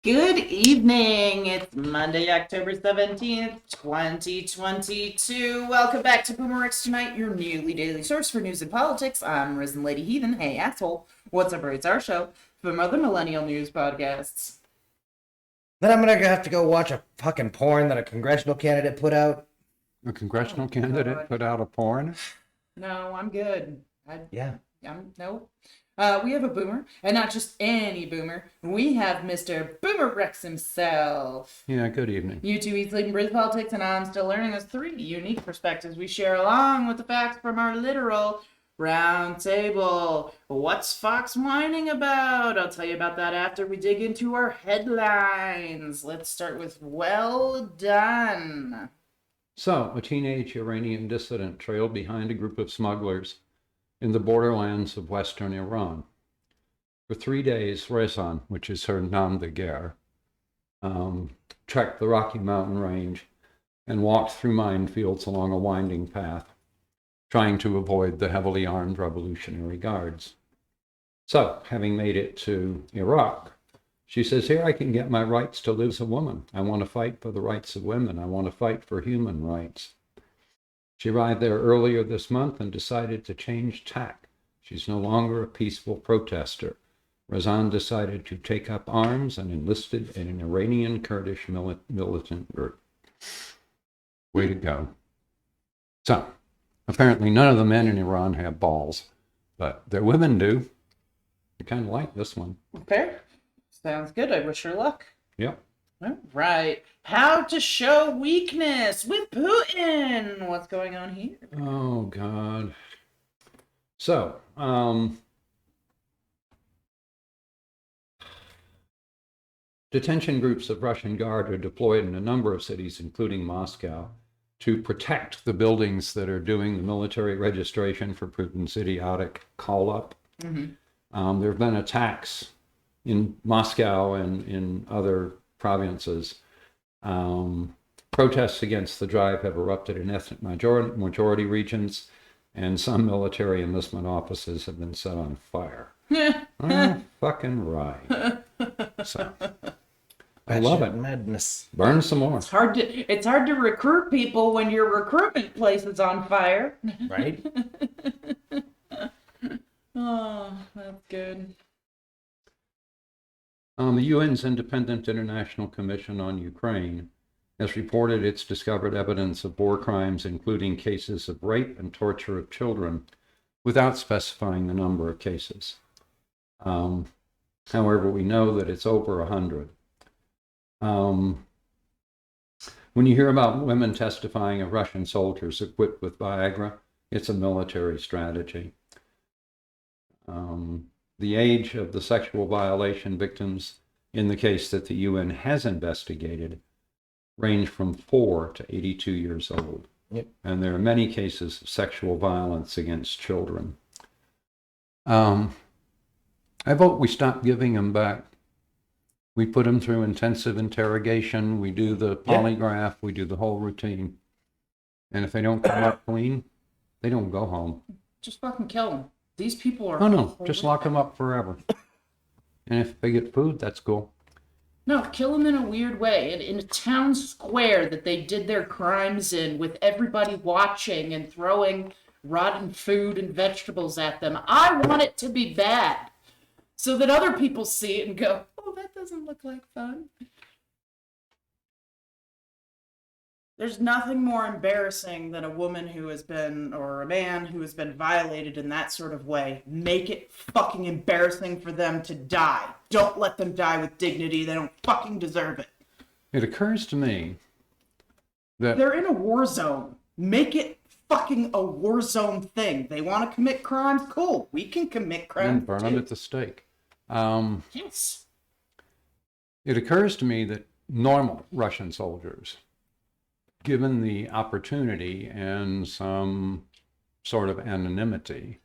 Good evening. It's Monday, October 17th, 2022. Welcome back to BoomerRexTonight, your newly daily source for news and politics. I'm RisenLadyHeathen. Hey, asshole. What's up, It's our show from other Millennial news podcasts. Then I'm going to have to go watch a fucking porn that a congressional candidate put out. A congressional candidate put out a porn? No, I'm good. No. We have a boomer, and not just any boomer. We have Mr. Boomer Rex himself. Yeah, good evening. You two eat, sleep, and breathe politics, and I'm still learning. There's three unique perspectives we share along with the facts from our literal round table. What's Fox whining about? I'll tell you about that after we dig into our headlines. Let's start with well done. So, a teenage Iranian dissident trailed behind a group of smugglers in the borderlands of western Iran. For 3 days, Rezan, which is her nom de guerre, trekked the Rocky Mountain range and walked through minefields along a winding path, trying to avoid the heavily armed Revolutionary Guards. So, having made it to Iraq, she says, here I can get my rights to live as a woman. I want to fight for the rights of women. I want to fight for human rights. She arrived there earlier this month and decided to change tack. She's no longer a peaceful protester. Rezan decided to take up arms and enlisted in an Iranian Kurdish militant group. Way to go. So, apparently none of the men in Iran have balls, but their women do. I kind of like this one. Fair. Sounds good. I wish her luck. Yep. All right. How to show weakness with Putin. What's going on here? Oh, God. So, detention groups of Russian Guard are deployed in a number of cities, including Moscow, to protect the buildings that are doing the military registration for Putin's idiotic call-up. Mm-hmm. There have been attacks in Moscow and in other provinces. Protests against the drive have erupted in ethnic majority regions, and some military enlistment offices have been set on fire. Fucking right. So, I love it. Madness. Burn some more. It's hard to recruit people when your recruitment place is on fire. Right? Oh, that's good. The UN's Independent International Commission on Ukraine has reported it's discovered evidence of war crimes, including cases of rape and torture of children, without specifying the number of cases. However, we know that it's over 100. When you hear about women testifying of Russian soldiers equipped with Viagra, it's a military strategy. The age of the sexual violation victims in the case that the UN has investigated range from 4 to 82 years old. Yep. And there are many cases of sexual violence against children. I vote we stop giving them back. We put them through intensive interrogation. We do the polygraph. We do the whole routine. And if they don't come up clean, they don't go home. Just fucking kill them. These people are... No, just lock them up forever. And if they get food, that's cool. No, kill them in a weird way. In a town square that they did their crimes in, with everybody watching and throwing rotten food and vegetables at them. I want it to be bad, so that other people see it and go, oh, that doesn't look like fun. There's nothing more embarrassing than a woman who has been, or a man who has been violated in that sort of way. Make it fucking embarrassing for them to die. Don't let them die with dignity. They don't fucking deserve it. It occurs to me that... They're in a war zone. Make it fucking a war zone thing. They want to commit crimes? Cool. We can commit crimes And burn them too. at the stake. Yes. It occurs to me that normal Russian soldiers, given the opportunity and some sort of anonymity,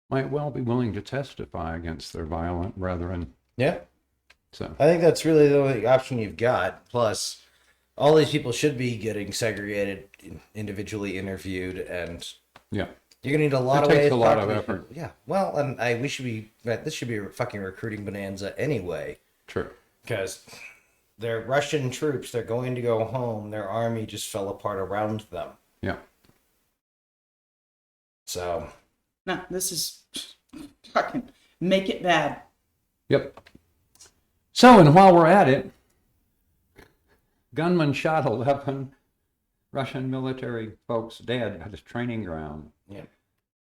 might well be willing to testify against their violent brethren. Yeah. So I think that's really the only option you've got. Plus, all these people should be getting segregated, individually interviewed, and yeah, you're gonna need a lot it of takes ways. a lot of effort. Yeah. Well, and this should be a fucking recruiting bonanza anyway. True. Because they're Russian troops. They're going to go home. Their army just fell apart around them. Yeah. So. No, this is fucking make it bad. Yep. So, and while we're at it, gunman shot 11 Russian military folks dead at a training ground. Yeah.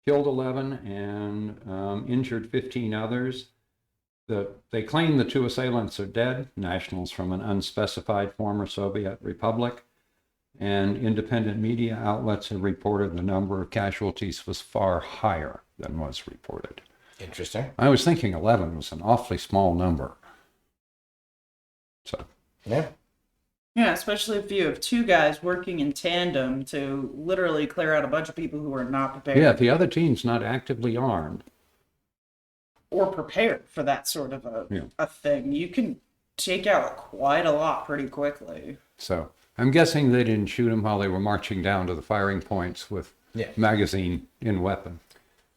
Killed 11 and injured 15 others. They claim the 2 assailants are dead, nationals from an unspecified former Soviet republic, and independent media outlets have reported the number of casualties was far higher than was reported. Interesting. I was thinking 11 was an awfully small number. So. Yeah. Yeah, especially if you have 2 guys working in tandem to literally clear out a bunch of people who are not prepared. Yeah, if the other team's not actively armed. Or prepared for that sort of a thing. You can take out quite a lot pretty quickly. So I'm guessing they didn't shoot them while they were marching down to the firing points with magazine in weapon.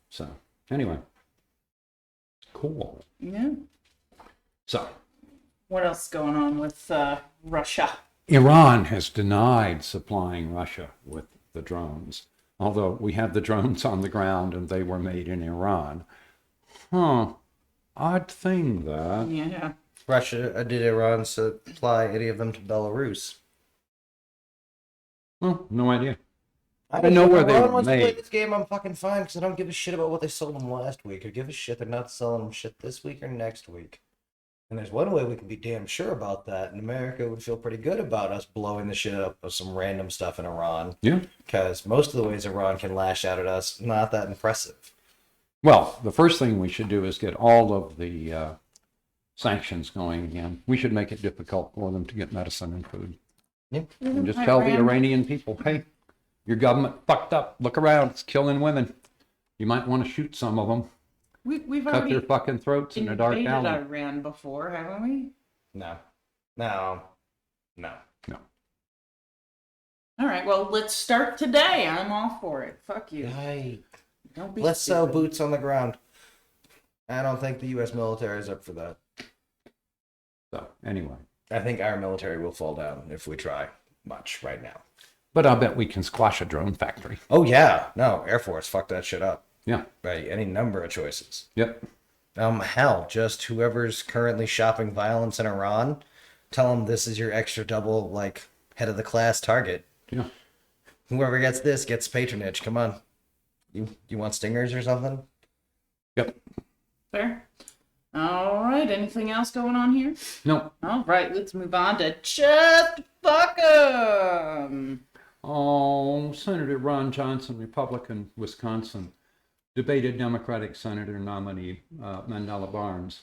So anyway, cool. Yeah. So what else is going on with Russia? Iran has denied supplying Russia with the drones, although we have the drones on the ground and they were made in Iran. Huh. Odd thing, that. Yeah. Russia, did Iran supply any of them to Belarus? Well, no idea. I know where they Iran were wants to play made. this game, I'm fucking fine, because I don't give a shit about what they sold them last week. I give a shit they're not selling them shit this week or next week. And there's one way we can be damn sure about that, and America would feel pretty good about us blowing the shit up of some random stuff in Iran. Yeah. Because most of the ways Iran can lash out at us, not that impressive. Well, the first thing we should do is get all of the sanctions going again. We should make it difficult for them to get medicine and food. Yeah. And just tell the Iranian people, hey, your government fucked up. Look around. It's killing women. You might want to shoot some of them. We've Cut already their fucking throats in a dark invaded alley. Iran before, haven't we? No. All right, well, let's start today. I'm all for it. Fuck you. Hey, Don't be let's sell stupid. boots on the ground. I don't think the U.S. military is up for that. So, anyway. I think our military will fall down if we try much right now. But I'll bet we can squash a drone factory. Oh, yeah. No, Air Force, fuck that shit up. Yeah. Right, any number of choices. Yep. Hell, just whoever's currently shopping violence in Iran, tell them this is your extra double, like, head of the class target. Yeah. Whoever gets this gets patronage. Come on. You want stingers or something? Yep. Fair. All right, anything else going on here? No. All right, let's move on to Just Fuck 'em. Oh, Senator Ron Johnson, Republican, Wisconsin, debated Democratic Senator nominee Mandela Barnes.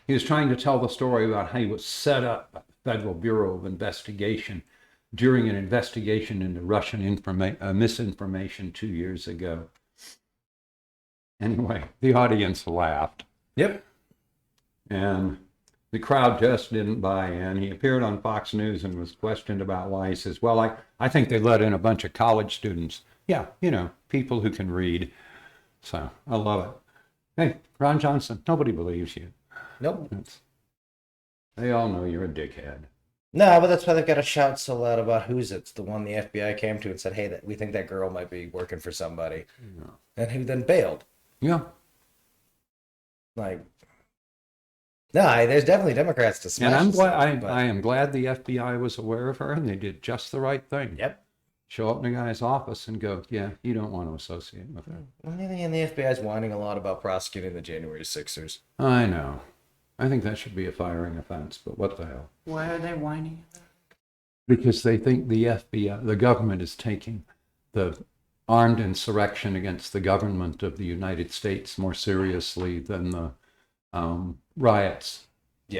He was trying to tell the story about how he was set up by the Federal Bureau of Investigation during an investigation into Russian misinformation 2 years ago. Anyway, the audience laughed. Yep. And the crowd just didn't buy in. He appeared on Fox News and was questioned about why. He says, well, I think they let in a bunch of college students. Yeah, people who can read. So I love it. Hey, Ron Johnson, nobody believes you. Nope. They all know you're a dickhead. No, but that's why they've got to shout so loud about who's it's the one the FBI came to and said, hey, we think that girl might be working for somebody. Yeah. And who then bailed. Yeah. Like, no, there's definitely Democrats to smash. And I'm this glad. stuff, but- I am glad the FBI was aware of her and they did just the right thing. Yep. Show up in the guy's office and go, yeah, you don't want to associate with her. And the FBI is whining a lot about prosecuting the January 6ers. I know. I think that should be a firing offense, but what the hell? Why are they whining? Because they think the FBI, the government, is taking the armed insurrection against the government of the United States more seriously than the riots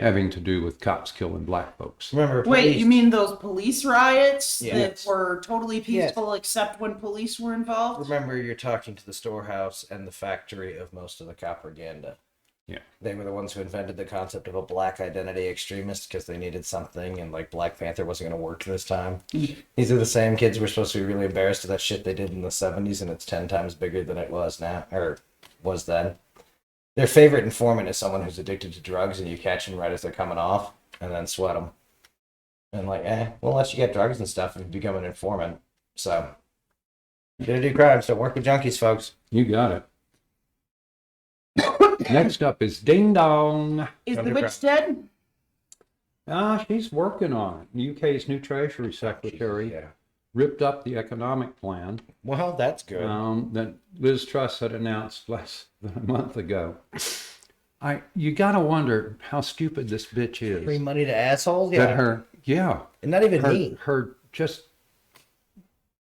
having to do with cops killing black folks. Remember, Wait, you mean those police riots Yes. that were totally peaceful except when police were involved? Remember, you're talking to the storehouse and the factory of most of the propaganda. Yeah. They were the ones who invented the concept of a black identity extremist because they needed something, and like Black Panther wasn't going to work this time. These are the same kids who were supposed to be really embarrassed of that shit they did in the 70s, and it's 10 times bigger than it was now, or was then. Their favorite informant is someone who's addicted to drugs, and you catch them right as they're coming off. and then sweat them. And like, we'll let you get drugs and stuff and become an informant. So, you gotta do crimes. Don't work with junkies, folks. You got it. Next up is Ding Dong. Is the witch dead? She's working on it. UK's new Treasury Secretary ripped up the economic plan Well, that's good. that Liz Truss had announced less than a month ago. You gotta wonder how stupid this bitch is. Free money to assholes? That Yeah. And not even me. her just,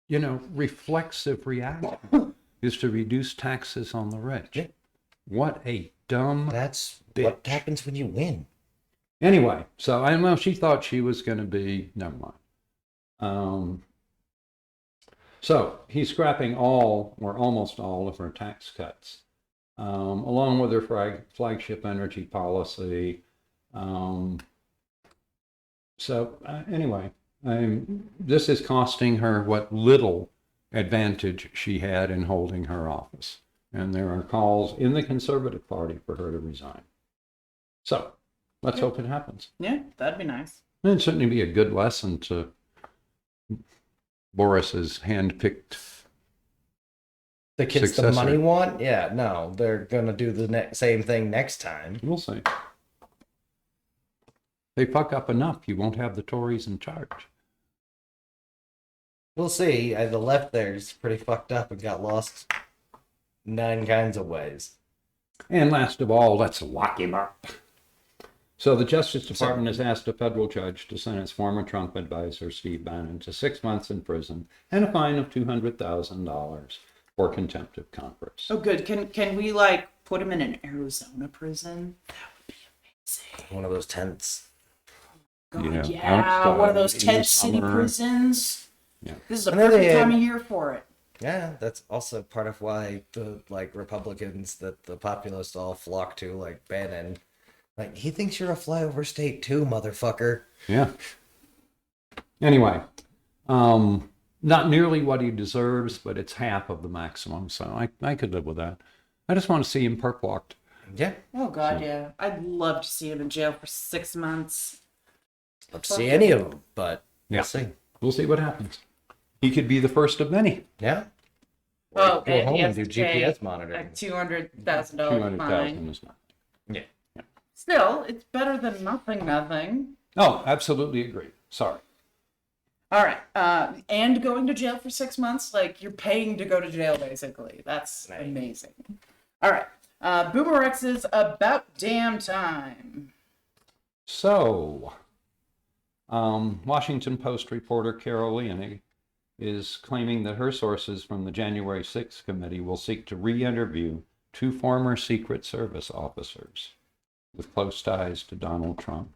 reflexive reaction is to reduce taxes on the rich. Yeah. What a dumb That's bitch. what happens when you win. Anyway, so she thought she was going to be, never mind. So he's scrapping all or almost all of her tax cuts, along with her flagship energy policy. Anyway, this is costing her what little advantage she had in holding her office. And there are calls in the Conservative Party for her to resign. So let's hope it happens. Yeah, that'd be nice. It'd certainly be a good lesson to Boris's hand-picked The kids successor. the money want? Yeah, no. They're going to do the same thing next time. We'll see. They fuck up enough, you won't have the Tories in charge. We'll see. The left there is pretty fucked up and got lost 9 kinds of ways. And last of all, let's lock him up. So the Justice Department has asked a federal judge to sentence former Trump advisor Steve Bannon to 6 months in prison and a fine of $200,000 for contempt of Congress. Oh, good. Can we put him in an Arizona prison? That would be amazing. One of those tents. God, Yeah, yeah, outside one of those in the tent city summer. prisons. Yeah. This is the And then they perfect had- time of year for it. Yeah, that's also part of why the Republicans that the populists all flock to, like Bannon. He thinks you're a flyover state too, motherfucker. Yeah. Anyway, not nearly what he deserves, but it's half of the maximum, so I could live with that. I just want to see him perp walked. Yeah. Oh God, yeah. I'd love to see him in jail for 6 months. Love to see any of them, but Yeah. we'll see. We'll see what happens. He could be the first of many. Yeah. Oh, Go and home he and has do to pay GPS a monitoring. $200,000 200,000 fine. is not. Yeah. Still, it's better than nothing. Oh, absolutely agree. Sorry. All right. And going to jail for 6 months, you're paying to go to jail, basically. That's Nice. amazing. All right. BoomerX's About Damn Time. So, Washington Post reporter Carol Leonie is claiming that her sources from the January 6th committee will seek to re-interview 2 former Secret Service officers with close ties to Donald Trump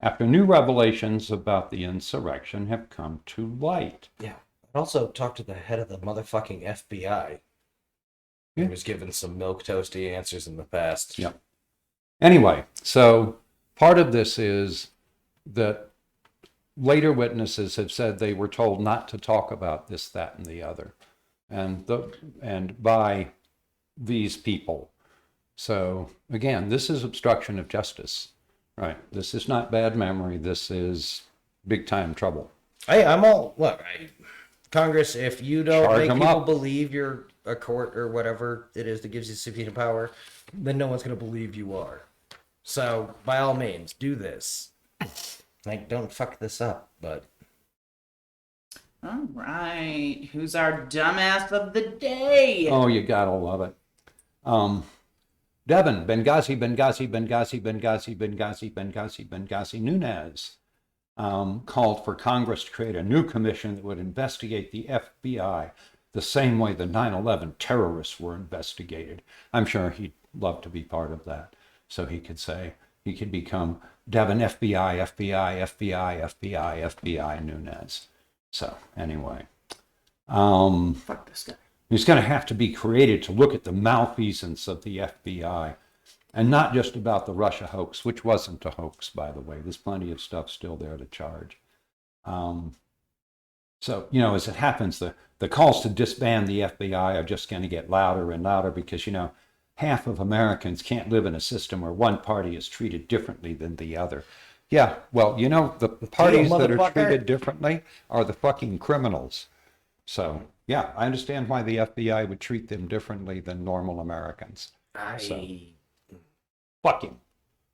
after new revelations about the insurrection have come to light. Yeah. I also talked to the head of the motherfucking FBI. He Yeah. was given some milquetoasty answers in the past. Yeah. Anyway, so part of this is that later witnesses have said they were told not to talk about this, that, and the other, and by these people. So again, this is obstruction of justice, right? This is not bad memory. This is big time trouble. Hey, I'm all look. Congress, if you don't Charge make 'em people up. believe you're a court or whatever it is that gives you subpoena power, then no one's gonna believe you are. So by all means, do this. Don't fuck this up. But All right. Who's our dumbass of the day? Oh, you gotta love it. Devin, Benghazi Nunes called for Congress to create a new commission that would investigate the FBI the same way the 9/11 terrorists were investigated. I'm sure he'd love to be part of that. So he could become Devin FBI Nunes. So anyway, Fuck this guy. it's going to have to be created to look at the malfeasance of the FBI, and not just about the Russia hoax, which wasn't a hoax, by the way. There's plenty of stuff still there to charge. So, as it happens, the calls to disband the FBI are just going to get louder and louder because, half of Americans can't live in a system where one party is treated differently than the other. Yeah, well, you know, the parties that are motherfucker. treated differently are the fucking criminals. So, yeah, I understand why the FBI would treat them differently than normal Americans. Fuck him.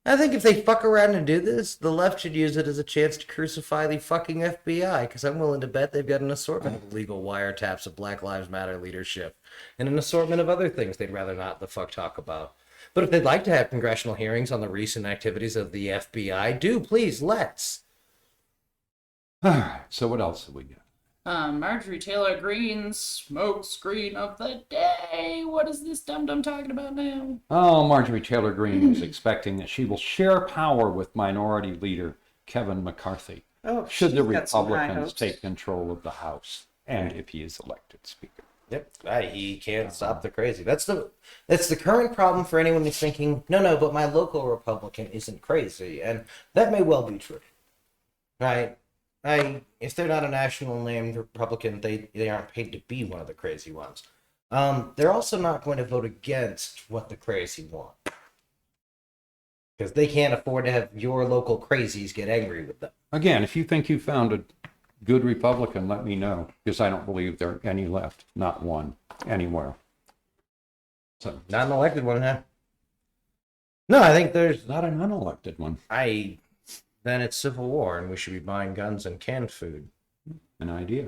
I think if they fuck around and do this, the left should use it as a chance to crucify the fucking FBI, because I'm willing to bet they've got an assortment of legal wiretaps of Black Lives Matter leadership, and an assortment of other things they'd rather not the fuck talk about. But if they'd like to have congressional hearings on the recent activities of the FBI, do please, let's. So what else have we got? Marjorie Taylor Greene's smoke screen of the day. What is this dum-dum talking about now? Oh, Marjorie Taylor Greene is expecting that she will share power with Minority Leader Kevin McCarthy should the Republicans take control of the House and if he is elected Speaker. Yep, he can't stop the crazy. That's the current problem for anyone who's thinking, no, but my local Republican isn't crazy, and that may well be true, right? If they're not a national named Republican, they aren't paid to be one of the crazy ones. They're also not going to vote against what the crazy want, because they can't afford to have your local crazies get angry with them. Again, if you think you found a good Republican, let me know, because I don't believe there are any left, not one, anywhere. So, Not an elected one, huh? No, I think there's not an unelected one. Then it's civil war, and we should be buying guns and canned food. An idea.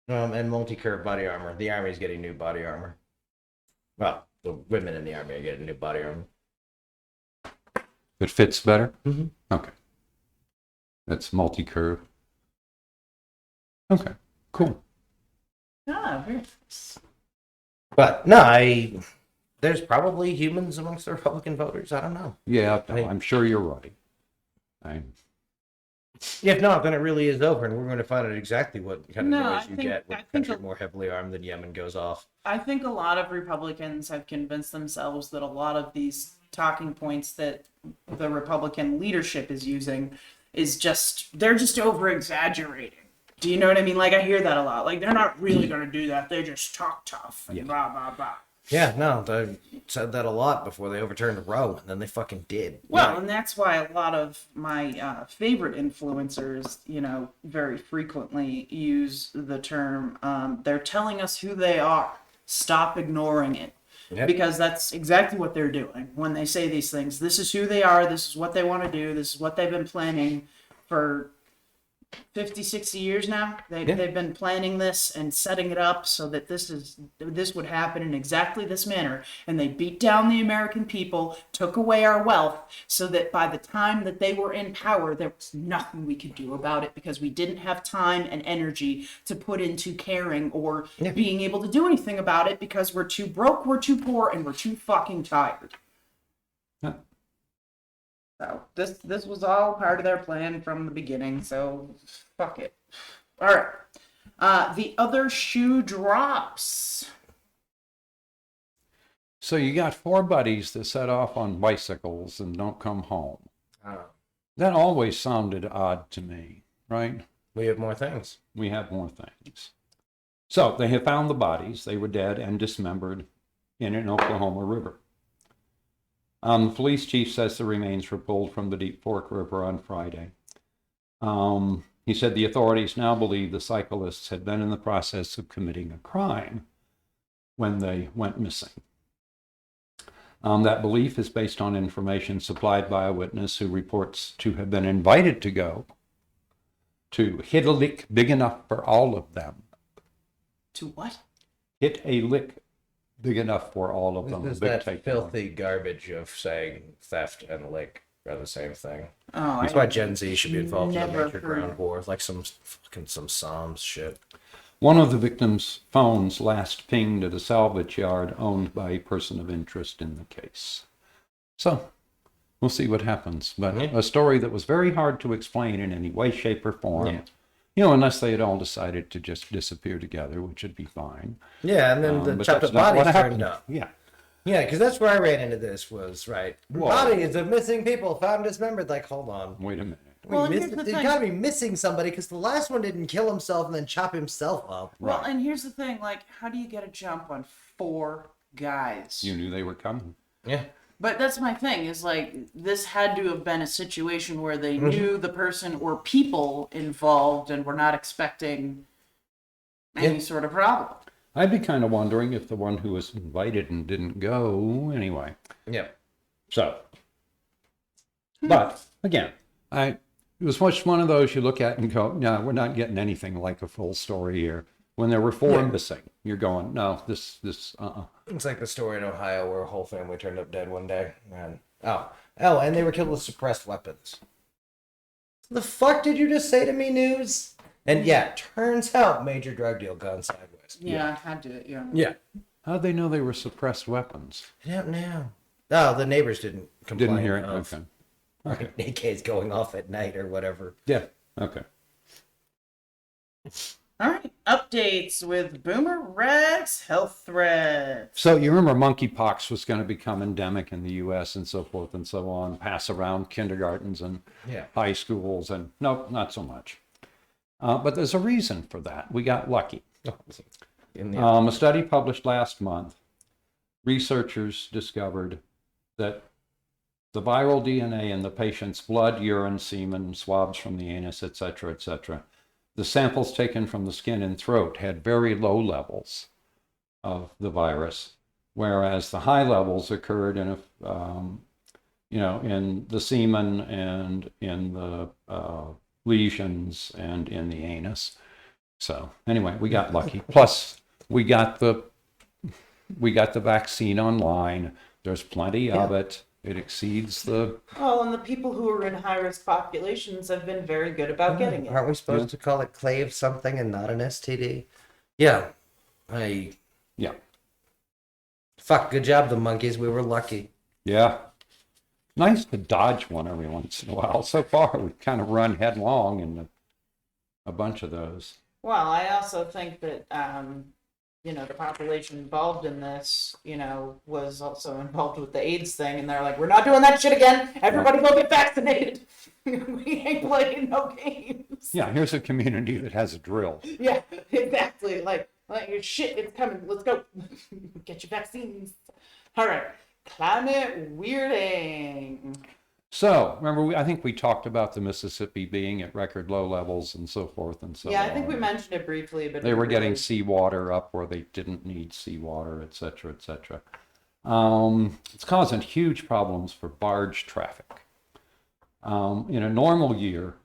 And multi-curve body armor. The Army's getting new body armor. Well, the women in the Army are getting new body armor. It fits better? Mm-hmm. Okay. That's multi-curve. Okay, cool. Ah, very nice. But no, there's probably humans amongst the Republican voters. I don't know. Yeah, I'm sure you're right. If not, then it really is over, and we're going to find out exactly what kind of noise you get when I the think country more heavily armed than Yemen goes off. I think a lot of Republicans have convinced themselves that a lot of these talking points that the Republican leadership is using is they're just over exaggerating. Do you know what I mean? Like, I hear that a lot. Like, they're not really going to do that. They just talk tough and blah, blah, blah. Yeah, no, they said that a lot before they overturned Roe, and then they fucking did. Well, Yeah. and that's why a lot of my favorite influencers, very frequently use the term, they're telling us who they are. Stop ignoring it. Yep. Because that's exactly what they're doing when they say these things. This is who they are. This is what they want to do. This is what they've been planning for 50, 60 years now. They've been planning this and setting it up so that this would happen in exactly this manner. And they beat down the American people, took away our wealth, so that by the time that they were in power, there was nothing we could do about it because we didn't have time and energy to put into caring or being able to do anything about it because we're too broke, we're too poor, and we're too fucking tired. Huh. So this was all part of their plan from the beginning, so fuck it. All right. The other shoe drops. So you got 4 buddies that set off on bicycles and don't come home. That always sounded odd to me, right? We have more things. We have more things. So they have found the bodies. They were dead and dismembered in an Oklahoma river. The police chief says the remains were pulled from the Deep Fork River on Friday. He said the authorities now believe the cyclists had been in the process of committing a crime when they went missing. That belief is based on information supplied by a witness who reports to have been invited to go to hit a lick big enough for all of them. To what? Hit a lick big enough for all of them. This is that filthy garbage of saying theft and lick are the same thing. Oh, That's why Gen Z should be involved in the never major heard ground of- war, like some Psalms shit. One of the victims' phones last pinged at a salvage yard owned by a person of interest in the case. So, we'll see what happens. But a story that was very hard to explain in any way, shape, or form. Yeah. Unless they had all decided to just disappear together, which would be fine. Yeah, and then the But chopped that's up not what bodies happened. turned up. Yeah. Yeah, because that's where I ran into this was, right, Whoa. bodies of missing people found dismembered. Like, hold on. Wait a minute. Well, and You here's the thing. gotta be missing somebody because the last one didn't kill himself and then chop himself up. Well, and here's the thing. Like, how do you get a jump on 4 guys? You knew they were coming. Yeah. But that's my thing, is like, this had to have been a situation where they knew the person or people involved and were not expecting any sort of problem. I'd be kind of wondering if the one who was invited and didn't go anyway. Yeah. So, but again, it was much one of those you look at and go, no, we're not getting anything like a full story here. When there were 4 missing, you're going, no, this. It's like the story in Ohio where a whole family turned up dead one day. And and they were killed with suppressed weapons. The fuck did you just say to me, News? And yeah, turns out major drug deal gone sideways. Yeah, had to, yeah. Yeah. How'd they know they were suppressed weapons? I don't know. Oh, the neighbors didn't complain. Didn't hear it? of, Okay. AKs going off at night or whatever. Yeah. Okay. All right, updates with Boomer Rex health threats. So you remember monkeypox was going to become endemic in the U.S. and so forth and so on, pass around kindergartens and high schools, and nope, not so much. But there's a reason for that. We got lucky. A study published last month, researchers discovered that the viral DNA in the patient's blood, urine, semen, swabs from the anus, etc., the samples taken from the skin and throat had very low levels of the virus, whereas the high levels occurred in in the semen and in the lesions and in the anus. So anyway, we got lucky. Plus, we got the vaccine online. There's plenty of it. It exceeds the... Oh, and the people who are in high-risk populations have been very good about getting it. Aren't we supposed to call it clave something and not an STD? Yeah. Yeah. Fuck, good job, the monkeys. We were lucky. Yeah. Nice to dodge one every once in a while. So far, we've kind of run headlong in a bunch of those. Well, I also think that, the population involved in this, was also involved with the AIDS thing, and they're like, we're not doing that shit again. Everybody go get vaccinated. We ain't playing no games. Yeah, here's a community that has a drill. Yeah, exactly. Like your shit, it's coming. Let's go. Get your vaccines. All right. Climate weirding. So, remember, I think we talked about the Mississippi being at record low levels and so forth and so on. Yeah, I think we mentioned it briefly, but they were getting seawater up where they didn't need seawater, etc., etc. It's causing huge problems for barge traffic. In a normal year,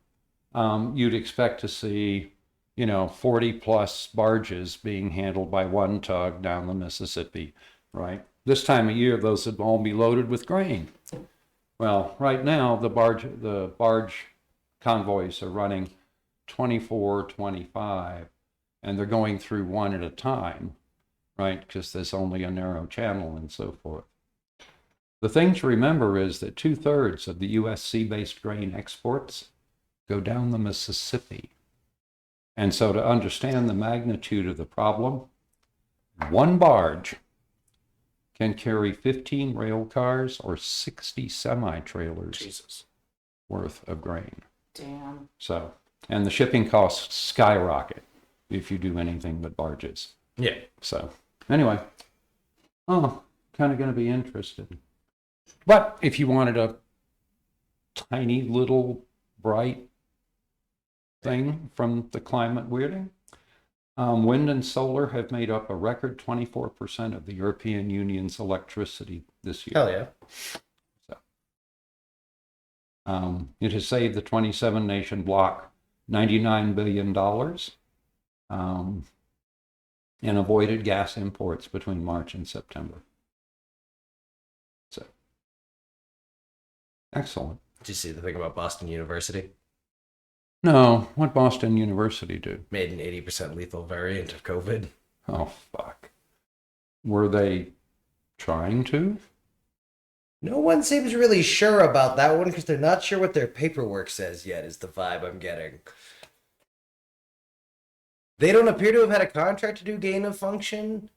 you'd expect to see, 40 plus barges being handled by one tug down the Mississippi, right? This time of year, those would all be loaded with grain. Well, right now, the barge convoys are running 24, 25, and they're going through one at a time, right? Because there's only a narrow channel and so forth. The thing to remember is that 2/3 of the U.S. sea-based grain exports go down the Mississippi. And so to understand the magnitude of the problem, one barge can carry 15 rail cars or 60 semi-trailers worth of grain. Damn. So, and the shipping costs skyrocket if you do anything but barges. Yeah. So, anyway, kind of going to be interested. But if you wanted a tiny little bright thing from the climate weirding, wind and solar have made up a record 24% of the European Union's electricity this year. Hell yeah. So, it has saved the 27-nation bloc $99 billion and avoided gas imports between March and September. So, excellent. Did you see the thing about Boston University? No, what Boston University do? Made an 80% lethal variant of COVID. Oh, fuck. Were they trying to? No one seems really sure about that one because they're not sure what their paperwork says yet, is the vibe I'm getting. They don't appear to have had a contract to do gain of function,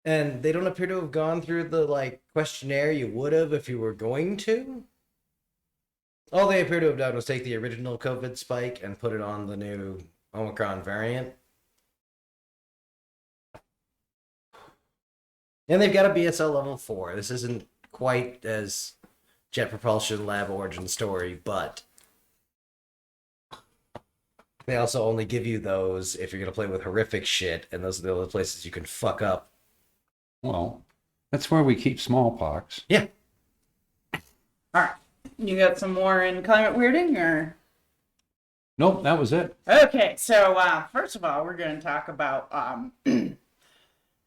and they don't appear to have gone through the questionnaire you would have if you were going to. All they appear to have done was take the original COVID spike and put it on the new Omicron variant. And they've got a BSL level 4. This isn't quite as Jet Propulsion Lab origin story, but they also only give you those if you're going to play with horrific shit, and those are the only places you can fuck up. Well, that's where we keep smallpox. Yeah. All right. You got some more in climate weirding, or? Nope, that was it. Okay, so first of all, we're going to talk about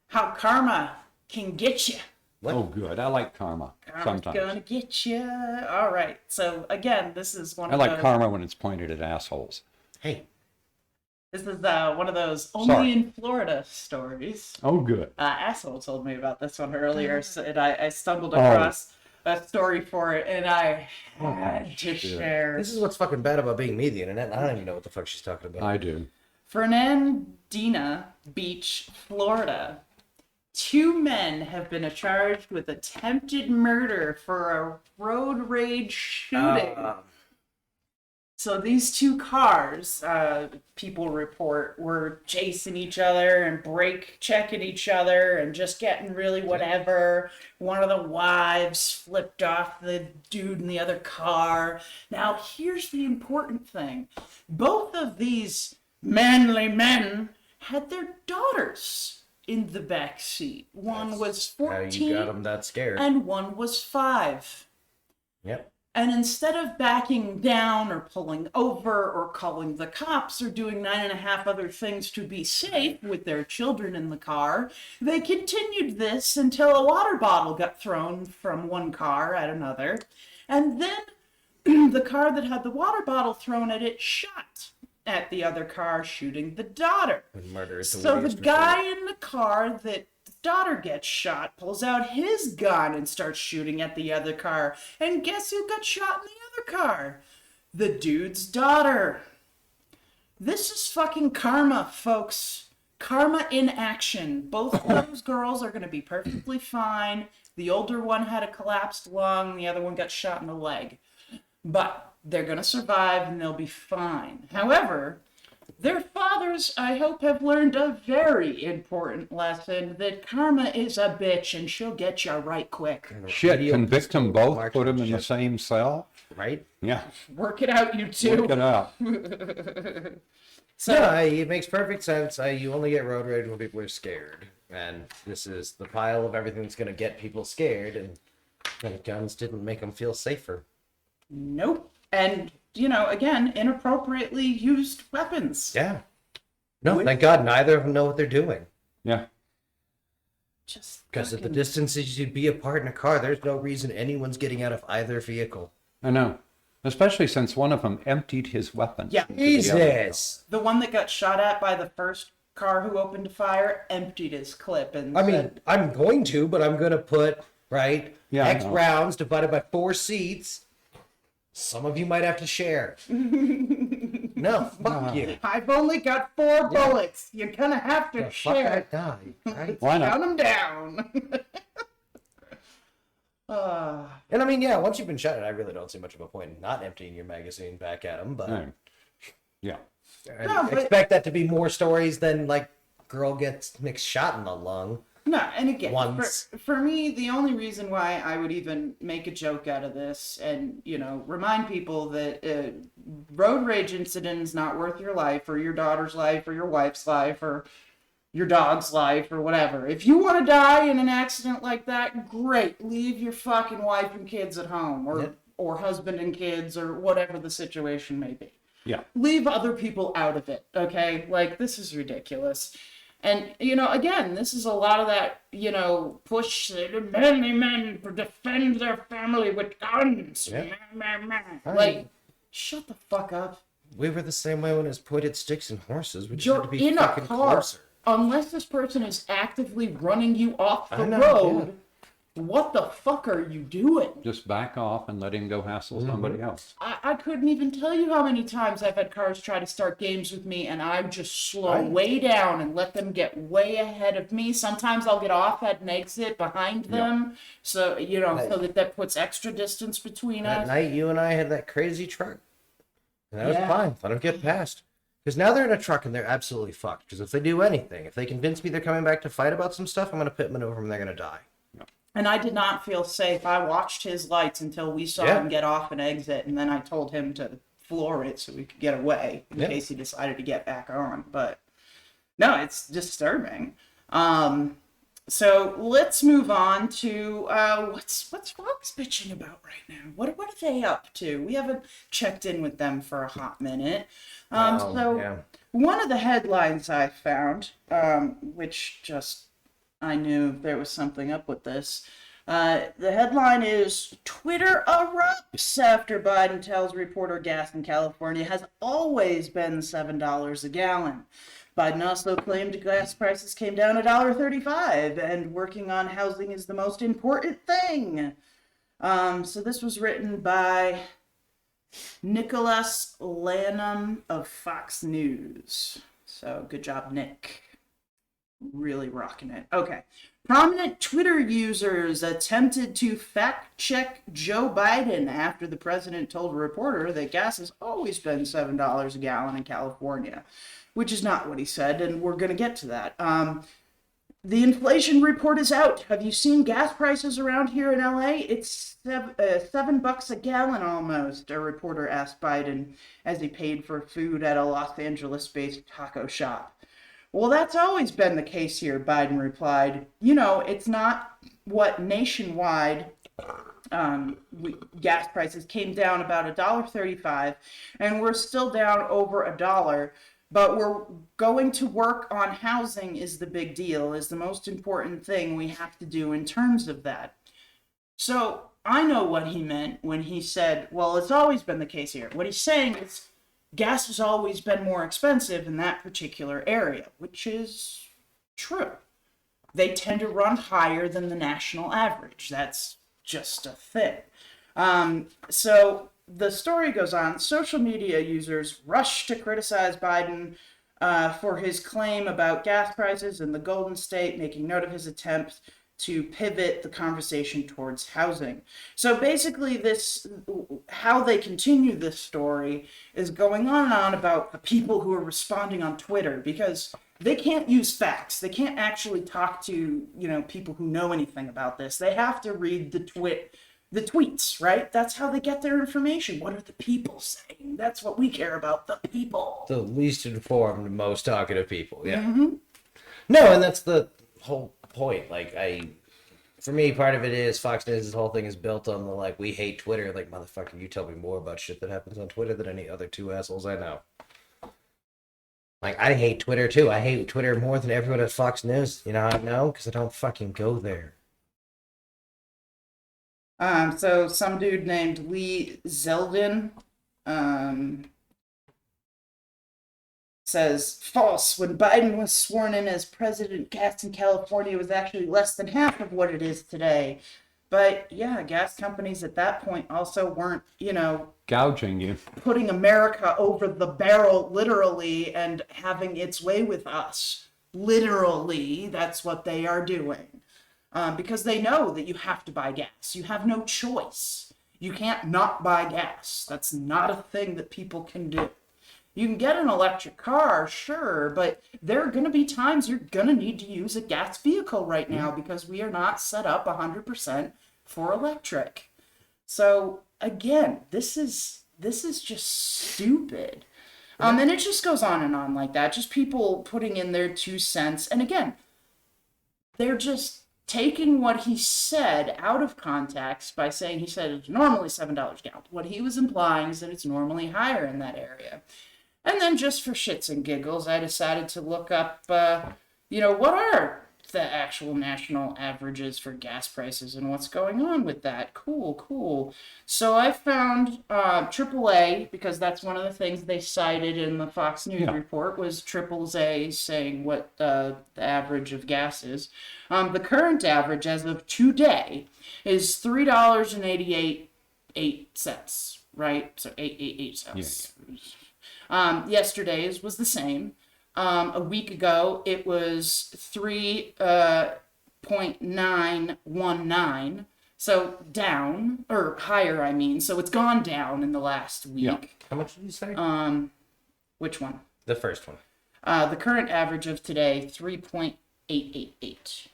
how karma can get you. What? Oh, good. I like karma sometimes. Gonna get you. All right. So again, this is one I of like those. karma when it's pointed at assholes. Hey. This is one of those only in Florida stories. Oh, good. Asshole told me about this one earlier, and I stumbled across a story for it, and I had to share. This is what's fucking bad about being me, the internet. I don't even know what the fuck she's talking about. I do. Fernandina Beach, Florida. 2 men have been charged with attempted murder for a road rage shooting. So these 2 cars, people report, were chasing each other and brake checking each other and just getting really whatever. One of the wives flipped off the dude in the other car. Now, here's the important thing. Both of these manly men had their daughters in the back seat. One was 14 How you got them that scared. and one was 5. Yep. And instead of backing down or pulling over or calling the cops or doing 9.5 other things to be safe with their children in the car, they continued this until a water bottle got thrown from one car at another. And then the car that had the water bottle thrown at it shot at the other car, shooting the daughter. Murder is So the guy in the car that the daughter gets shot pulls out his gun and starts shooting at the other car. And guess who got shot in the other car? The dude's daughter. This is fucking karma, folks. Karma in action. Both of those girls are going to be perfectly fine. The older one had a collapsed lung. The other one got shot in the leg. But they're going to survive and they'll be fine. However, their fathers, I hope, have learned a very important lesson that karma is a bitch and she'll get you right quick. Shit, convict them both, put them in the same cell? Right? Yeah. Work it out, you two. Work it out. So, Yeah, it makes perfect sense. You only get road rage when people are scared. And this is the pile of everything that's going to get people scared. And guns didn't make them feel safer. nope. And, again, inappropriately used weapons. Yeah. No, thank God neither of them know what they're doing. Yeah. Just Because at the fucking- distances you'd be apart in a car, there's no reason anyone's getting out of either vehicle. I know. Especially since one of them emptied his weapon. Yeah. Jesus! The one that got shot at by the first car who opened fire emptied his clip and I mean, said, I'm going to, but I'm going to put, right, Yeah, I X know. rounds divided by 4 seats. Some of you might have to share. No, fuck you. I've only got 4 bullets. You're gonna have to The fuck share. I die, right? Why not? Count them down. And I mean, yeah, once you've been shot at, I really don't see much of a point in not emptying your magazine back at them, but No. Yeah. I No, but- expect that to be more stories than, like, girl gets mixed shot in the lung. No, and again, Once. for me, the only reason why I would even make a joke out of this and, remind people that road rage incident is not worth your life or your daughter's life or your wife's life or your dog's life or whatever. If you want to die in an accident like that, great. Leave your fucking wife and kids at home or husband and kids or whatever the situation may be. Yeah. Leave other people out of it, okay? Like, this is ridiculous. And, again, this is a lot of that, push manly men to defend their family with guns. Yeah. Like, shut the fuck up. We were the same way when it was pointed sticks and horses. We just You're had to be in a fucking car. closer. Unless this person is actively running you off the I know, road, what the fuck are you doing? Just back off and let him go hassle somebody else. I couldn't even tell you how many times I've had cars try to start games with me and I just slow Right. way down and let them get way ahead of me. Sometimes I'll get off at an exit behind them. So, so that puts extra distance between That us. night, you and I had that crazy truck. And that was Yeah. fine. Let them get past. Because now they're in a truck and they're absolutely fucked. Because if they do anything, if they convince me they're coming back to fight about some stuff, I'm going to pit maneuver them and they're going to die. And I did not feel safe. I watched his lights until we saw him get off and exit, and then I told him to floor it so we could get away in case he decided to get back on. But no, it's disturbing. So let's move on to what's Fox bitching about right now? What are they up to? We haven't checked in with them for a hot minute. One of the headlines I found, which just I knew there was something up with this. The headline is Twitter erupts after Biden tells reporter gas in California has always been $7 a gallon. Biden also claimed gas prices came down $1.35 and working on housing is the most important thing. So this was written by Nicholas Lanham of Fox News. So good job, Nick. Really rocking it. Okay. Prominent Twitter users attempted to fact check Joe Biden after the president told a reporter that gas has always been $7 a gallon in California, which is not what he said, and we're going to get to that. The inflation report is out. Have you seen gas prices around here in LA? It's $7 a gallon almost, a reporter asked Biden as he paid for food at a Los Angeles-based taco shop. Well, that's always been the case here, Biden replied. You know, it's not what nationwide gas prices came down about $1.35, and we're still down over $1. But we're going to work on housing is the big deal, is the most important thing we have to do in terms of that. So I know what he meant when he said, well, it's always been the case here. What he's saying is gas has always been more expensive in that particular area, which is true. They tend to run higher than the national average. That's just a thing. So the story goes on. Social media users rush to criticize Biden for his claim about gas prices in the Golden State, making note of his attempt to pivot the conversation towards housing. So basically how they continue this story is going on and on about the people who are responding on Twitter, because they can't use facts. They can't actually talk to, people who know anything about this. They have to read the tweets, right? That's how they get their information. What are the people saying? That's what we care about, the people. The least informed, most talkative people, yeah. Mm-hmm. No, and that's the whole point. For me, part of it is Fox News' whole thing is built on the, we hate Twitter. Like, motherfucker, you tell me more about shit that happens on Twitter than any other two assholes I know. I hate Twitter, too. I hate Twitter more than everyone at Fox News. You know how I know? Because I don't fucking go there. So some dude named Lee Zeldin says, false. When Biden was sworn in as president, gas in California was actually less than half of what it is today. But yeah, gas companies at that point also weren't, gouging you, putting America over the barrel, literally, and having its way with us. Literally, that's what they are doing. Because they know that you have to buy gas. You have no choice. You can't not buy gas. That's not a thing that people can do. You can get an electric car, sure, but there are going to be times you're going to need to use a gas vehicle right now because we are not set up 100% for electric. So, again, this is just stupid. And it just goes on and on like that. Just people putting in their 2 cents. And again, they're just taking what he said out of context by saying he said it's normally $7 a gallon. What he was implying is that it's normally higher in that area. And then just for shits and giggles, I decided to look up, what are the actual national averages for gas prices and what's going on with that. Cool. So I found AAA, because that's one of the things they cited in the Fox News report, was AAA saying what the average of gas is. The current average as of today is $3.88, right? So 888 cents. Yeah. Yesterday's was the same. A week ago, it was 3.919. So down, or higher, I mean. So it's gone down in the last week. Yeah. How much did you say? Which one? The first one. The current average of today, 3.888.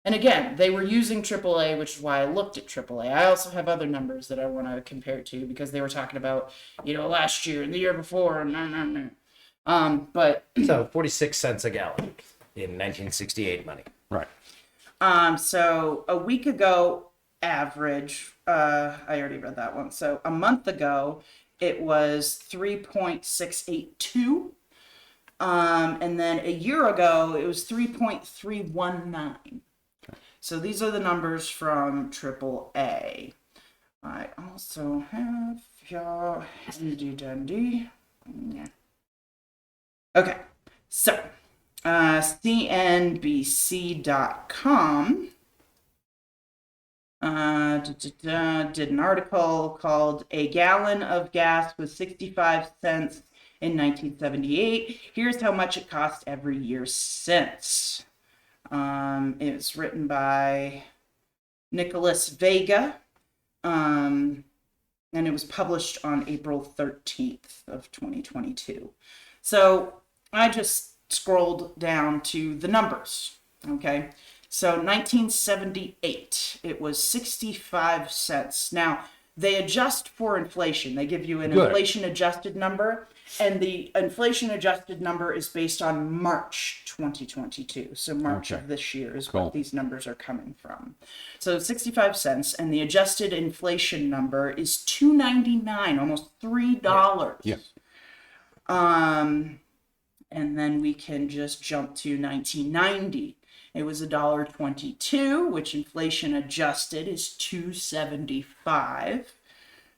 And again, they were using AAA, which is why I looked at AAA. I also have other numbers that I want to compare it to because they were talking about, last year and the year before. But So 46 cents a gallon in 1968 money. Right. so a week ago, average, I already read that one. So a month ago, it was 3.682. And then a year ago, it was 3.319. So these are the numbers from AAA. I also have your handy dandy. Yeah. Okay, so CNBC.com did an article called "A Gallon of Gas was 65 cents in 1978. Here's how much it cost every year since." It was written by Nicholas Vega, and it was published on April 13th of 2022. So I just scrolled down to the numbers, okay? So 1978, it was 65 cents. Now, they adjust for inflation. They give you an inflation-adjusted number, and the inflation-adjusted number is based on March 2022. So March of this year is what these numbers are coming from. So 65 cents, and the adjusted inflation number is $2.99, almost $3. Yeah. And then we can just jump to 1990. It was $1.22, which inflation adjusted is $2.75.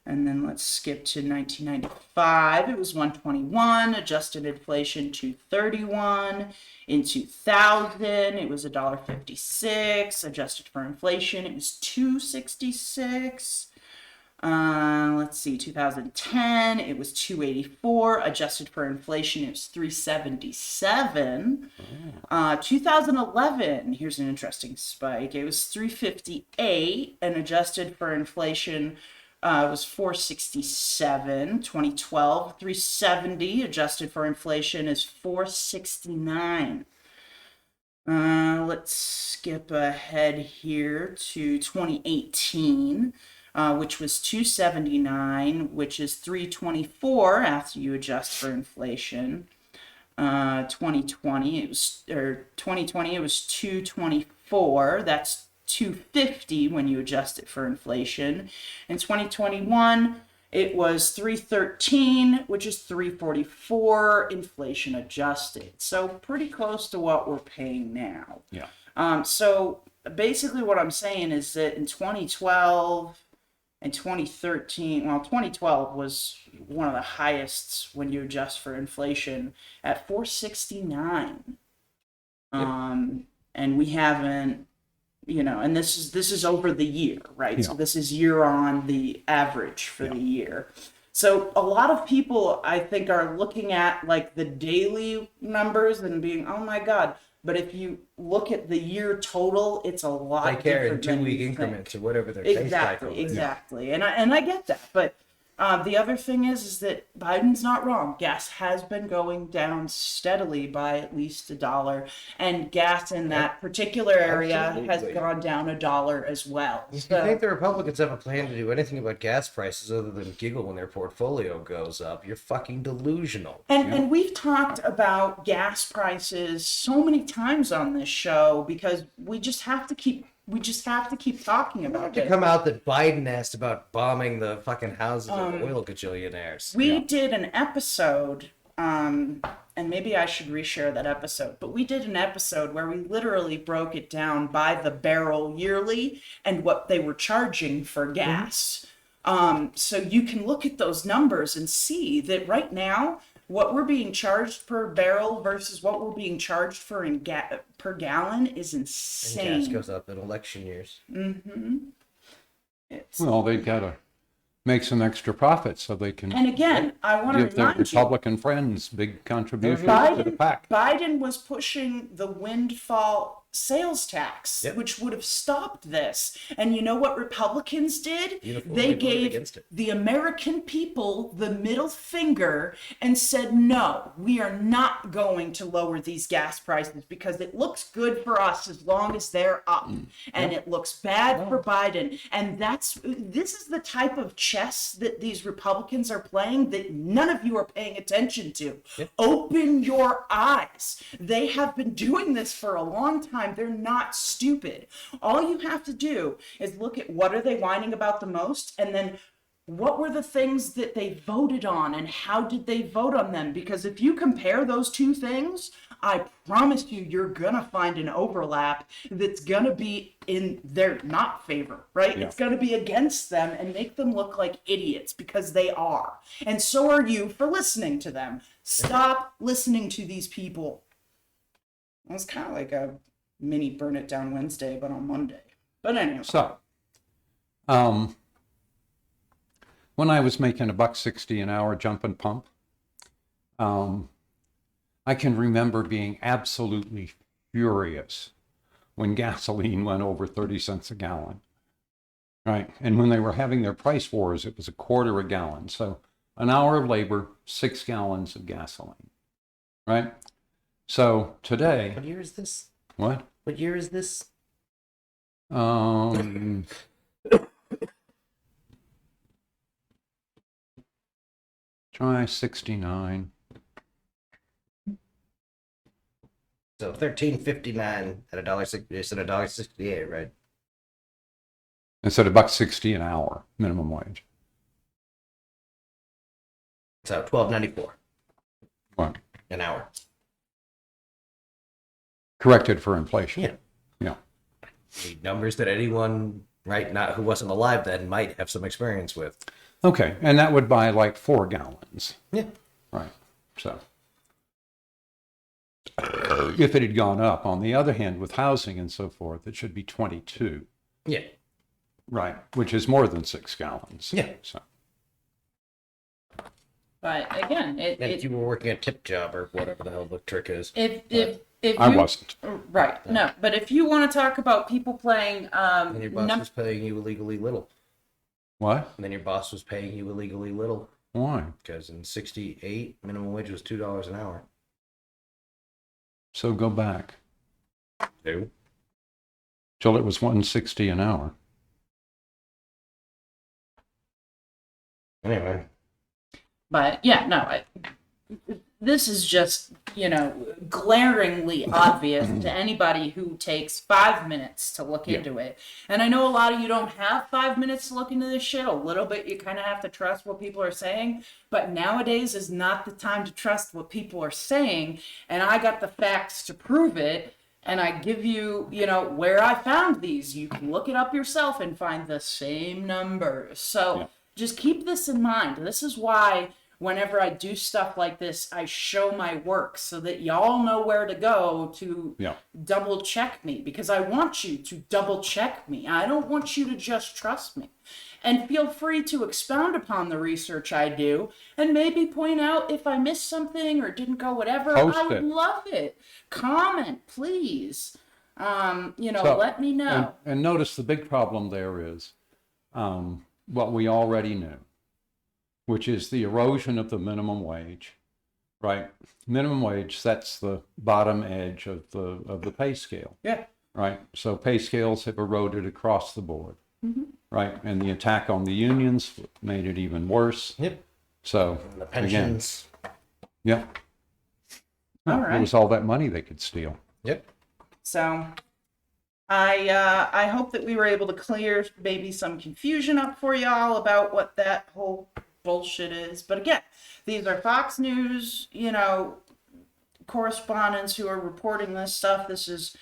And then let's skip to 1995. It was $1.21, adjusted inflation $2.31. In 2000, it was $1.56, adjusted for inflation, it was $2.66. Let's see, 2010, it was $2.84, adjusted for inflation, it was $3.77. 2011, here's an interesting spike, it was $3.58, and adjusted for inflation, it was $4.67. 2012, $3.70, adjusted for inflation, is $4.69. Let's skip ahead here to 2018. Which was $2.79, which is $3.24 after you adjust for inflation. 2020 it was $2.24. That's $2.50 when you adjust it for inflation. In 2021, it was $3.13, which is $3.44 inflation adjusted. So pretty close to what we're paying now. Yeah. So basically what I'm saying is that in 2012 and 2013, well, 2012 was one of the highest when you adjust for inflation at $4.69. And we haven't, and this is over the year, right? Yeah. So this is year on the average for the year. So a lot of people, I think, are looking at like the daily numbers and being, oh my God. But if you look at the year total, it's a lot They care in different than 2-week you increments think. or whatever their pay cycle is. Exactly. And I get that. But the other thing is that Biden's not wrong. Gas has been going down steadily by at least $1. And gas in that particular area has gone down $1 as well. If you think the Republicans have a plan to do anything about gas prices other than giggle when their portfolio goes up, you're fucking delusional. And we've talked about gas prices so many times on this show because we just have to keep talking about it. To come out that Biden asked about bombing the fucking houses of oil gajillionaires. We did an episode, and maybe I should reshare that episode, but we did an episode where we literally broke it down by the barrel yearly and what they were charging for gas. So you can look at those numbers and see that right now, what we're being charged per barrel versus what we're being charged for per gallon is insane. And gas goes up in election years. Mm-hmm. Well, they've got to make some extra profit so they can And again, I want to give their remind you, Republican friends big contributions to the pack. Biden was pushing the windfall sales tax, Yep. which would have stopped this. And you know what Republicans did? Uniformly They voted gave against it. the American people the middle finger and said, no, we are not going to lower these gas prices because it looks good for us as long as they're up. And it looks bad for Biden. And this is the type of chess that these Republicans are playing that none of you are paying attention to. Open your eyes. They have been doing this for a long time. They're not stupid. All you have to do is look at what are they whining about the most, and then what were the things that they voted on and how did they vote on them? Because if you compare those two things, I promise you, you're gonna find an overlap that's gonna be in their not favor, right? Yeah. It's gonna be against them and make them look like idiots because they are. And so are you for listening to them. Stop listening to these people. It was kind of like a mini Burn It Down Wednesday, but on Monday. But anyway. So, when I was making $1.60 an hour jump and pump, I can remember being absolutely furious when gasoline went over 30 cents a gallon, right? And when they were having their price wars, it was $0.25 a gallon. So an hour of labor, 6 gallons of gasoline, right? So today, What year is this? what? What year is this? Try 69. So $13.59 at $1.60. It's at $1.68, right? Instead of $1.60 an hour minimum wage. So $12.94 What? an hour. Corrected for inflation. Yeah. Yeah. The numbers that anyone, right, not who wasn't alive then, might have some experience with. Okay, and that would buy like 4 gallons. Yeah. Right. So if it had gone up, on the other hand, with housing and so forth, it should be 22. Yeah. Right, which is more than 6 gallons. Yeah. So But again, And if you were working a tip job or whatever the hell the trick is. if I you, wasn't. right, no, but if you want to talk about people playing And your boss was paying you illegally little. What? And then your boss was paying you illegally little. Why? Because in 68, minimum wage was $2 an hour. So go back Two. till it was $1.60 an hour. Anyway. But yeah, no, this is just, glaringly obvious to anybody who takes 5 minutes to look into it. And I know a lot of you don't have 5 minutes to look into this shit. A little bit, you kind of have to trust what people are saying. But nowadays is not the time to trust what people are saying. And I got the facts to prove it. And I give you, where I found these. You can look it up yourself and find the same numbers. So just keep this in mind. This is why whenever I do stuff like this, I show my work so that y'all know where to go to double check me, because I want you to double check me. I don't want you to just trust me. And feel free to expound upon the research I do and maybe point out if I missed something or didn't go whatever. Post I would it. love it. Comment, please. So, Let me know. And notice the big problem there is what we already knew, which is the erosion of the minimum wage, right? Minimum wage sets the bottom edge of the pay scale. Yeah. Right. So pay scales have eroded across the board. Right. And the attack on the unions made it even worse. Yep. So And the pensions. Again, All right. It was all that money they could steal. Yep. So I hope that we were able to clear maybe some confusion up for y'all about what that whole bullshit is. But again, these are Fox News, correspondents who are reporting this stuff. This is,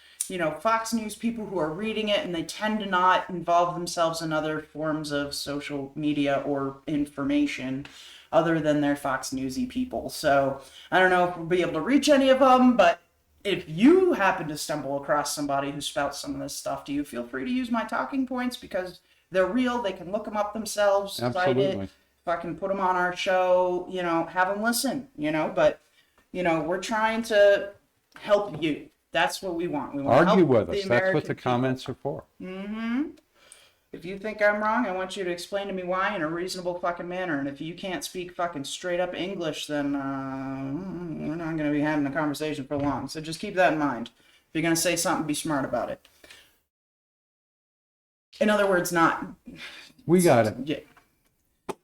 Fox News people who are reading it, and they tend to not involve themselves in other forms of social media or information other than their Fox Newsy people. So I don't know if we'll be able to reach any of them, but if you happen to stumble across somebody who spouts some of this stuff to you, feel free to use my talking points because they're real. They can look them up themselves, cite Absolutely. it. If I can put them on our show, have them listen, but, we're trying to help you. That's what we want. We want to Argue help with the us. That's what the American comments are for. Mm-hmm. If you think I'm wrong, I want you to explain to me why in a reasonable fucking manner. And if you can't speak fucking straight up English, then we're not going to be having a conversation for long. So just keep that in mind. If you're going to say something, be smart about it. In other words, not. We got it. Yeah.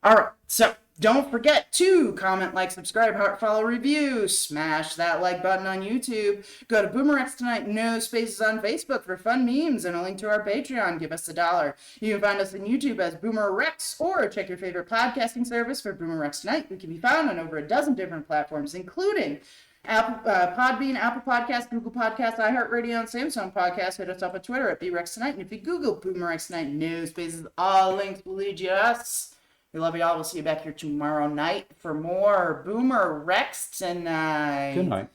All right. So don't forget to comment, like, subscribe, heart, follow, review. Smash that like button on YouTube. Go to BoomerRexTonight, no spaces on Facebook for fun memes and a link to our Patreon. Give us $1. You can find us on YouTube as BoomerRex or check your favorite podcasting service for BoomerRexTonight. We can be found on over a dozen different platforms, including Podbean, Apple Podcasts, Google Podcasts, iHeartRadio, and Samsung Podcasts. Hit us up on Twitter at BoomerRexTonight. And if you Google BoomerRexTonight, no spaces, all links will lead you to us. We love you all. We'll see you back here tomorrow night for more BoomerRexTonight. Good night.